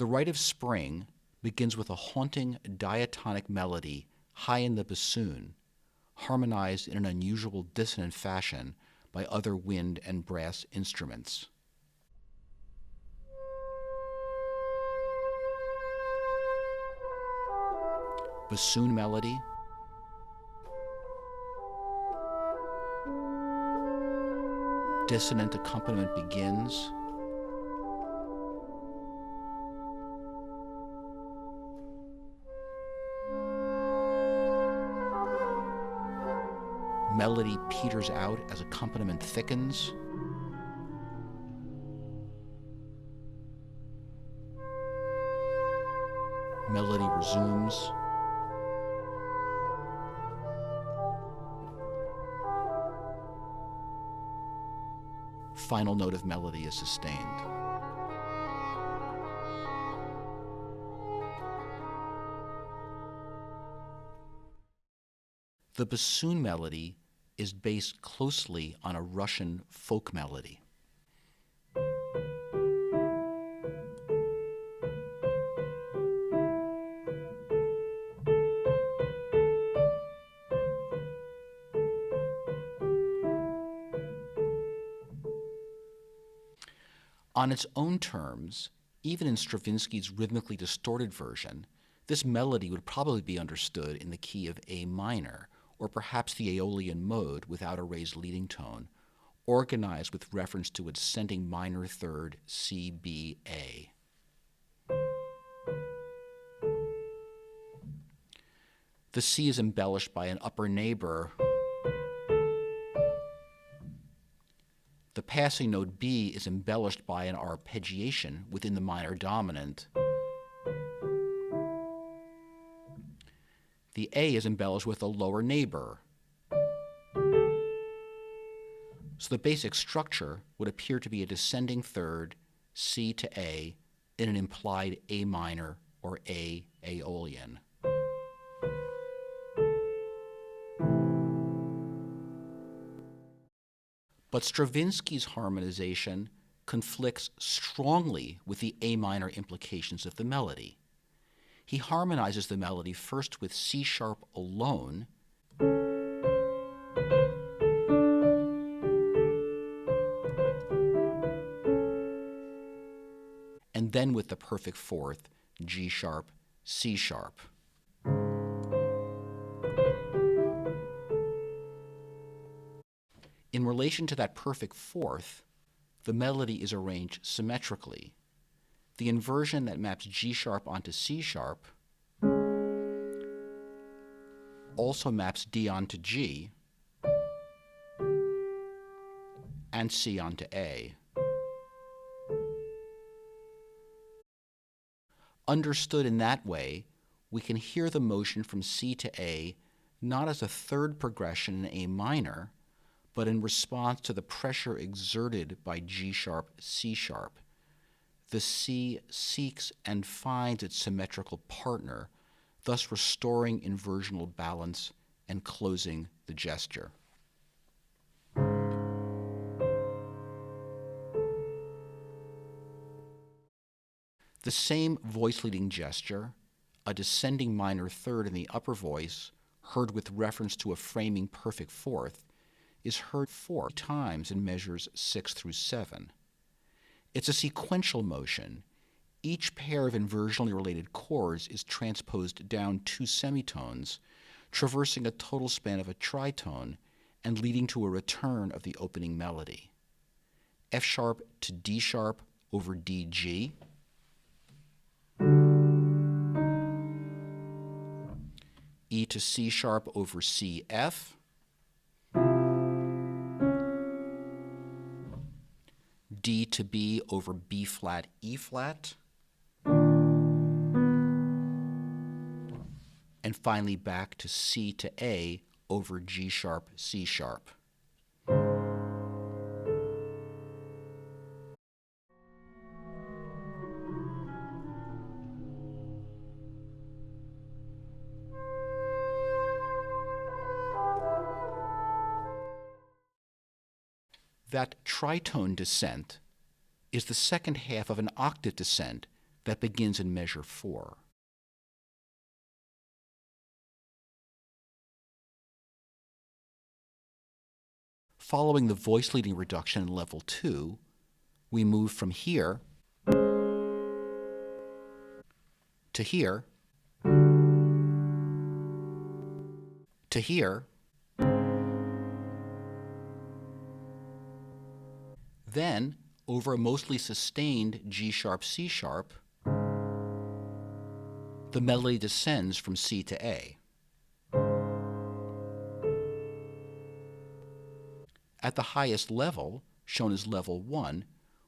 The Rite of Spring begins with a haunting diatonic melody high in the bassoon, harmonized in an unusual dissonant fashion by other wind and brass instruments. Bassoon melody, dissonant accompaniment begins, melody peters out as accompaniment thickens, melody resumes, final note of melody is sustained. The bassoon melody is based closely on a Russian folk melody. On its own terms, even in Stravinsky's rhythmically distorted version, this melody would probably be understood in the key of A minor, or perhaps the Aeolian mode without a raised leading tone, organized with reference to its descending minor third C, B, A. The C is embellished by an upper neighbor. The passing note B is embellished by an arpeggiation within the minor dominant. The A is embellished with a lower neighbor. So the basic structure would appear to be a descending third, C to A, in an implied A minor or A Aeolian. But Stravinsky's harmonization conflicts strongly with the A minor implications of the melody. He harmonizes the melody first with C sharp alone, and then with the perfect fourth, G sharp, C sharp. In relation to that perfect fourth, the melody is arranged symmetrically. The inversion that maps G sharp onto C sharp also maps D onto G and C onto A. Understood in that way, we can hear the motion from C to A not as a third progression in A minor, but in response to the pressure exerted by G sharp, C sharp. The C seeks and finds its symmetrical partner, thus restoring inversional balance and closing the gesture. The same voice-leading gesture, a descending minor third in the upper voice, heard with reference to a framing perfect fourth, is heard 4 times in measures 6 through 7. It's a sequential motion. Each pair of inversionally related chords is transposed down 2 semitones, traversing a total span of a tritone and leading to a return of the opening melody. F sharp to D sharp over D G. E to C sharp over C F. D to B over B flat, E flat. And finally back to C to A over G sharp, C sharp. That tritone descent is the second half of an octave descent that begins in measure 4. Following the voice leading reduction in level 2, we move from here to here to here, then over a mostly sustained G sharp, C sharp, the melody descends from C to A. At the highest level, shown as level 1,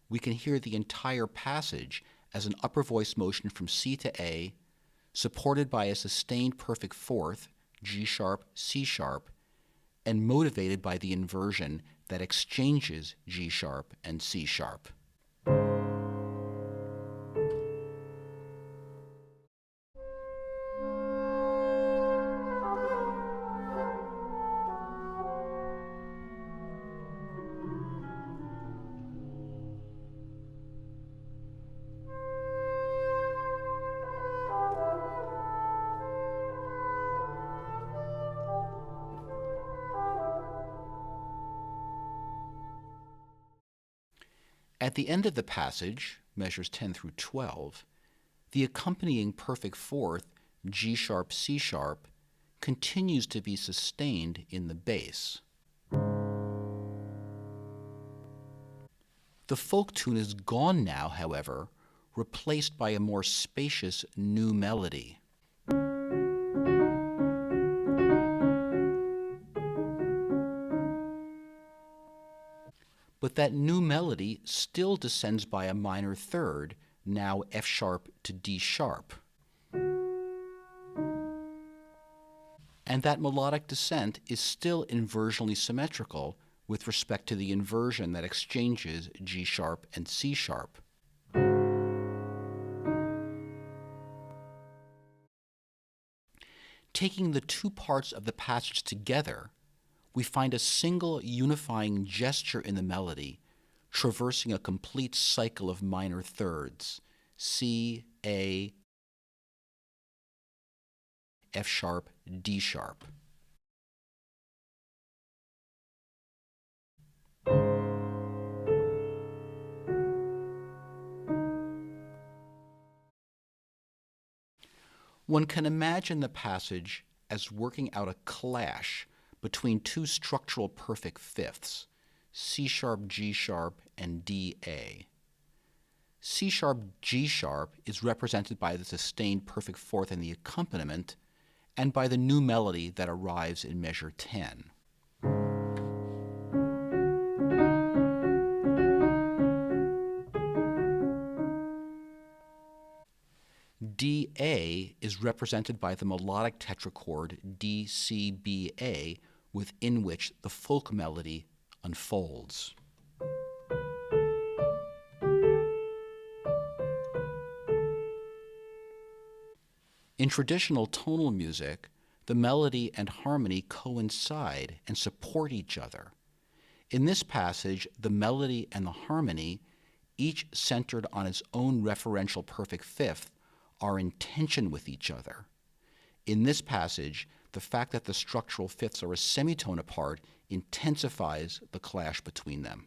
we can hear the entire passage as an upper voice motion from C to A, supported by a sustained perfect fourth, G sharp, C sharp, and motivated by the inversion that exchanges G sharp and C sharp. At the end of the passage, measures 10 through 12, the accompanying perfect fourth, G sharp, C sharp, continues to be sustained in the bass. The folk tune is gone now, however, replaced by a more spacious new melody. But that new melody still descends by a minor third, now F sharp to D sharp. And that melodic descent is still inversionally symmetrical with respect to the inversion that exchanges G sharp and C sharp. Taking the two parts of the passage together, we find a single unifying gesture in the melody, traversing a complete cycle of minor thirds, C, A, F sharp, D sharp. One can imagine the passage as working out a clash between two structural perfect fifths, C sharp, G sharp, and D, A. C sharp, G sharp is represented by the sustained perfect fourth in the accompaniment and by the new melody that arrives in measure 10. DA is represented by the melodic tetrachord DCBA, within which the folk melody unfolds. In traditional tonal music, the melody and harmony coincide and support each other. In this passage, the melody and the harmony, each centered on its own referential perfect fifth, are in tension with each other. In this passage, the fact that the structural fifths are a semitone apart intensifies the clash between them.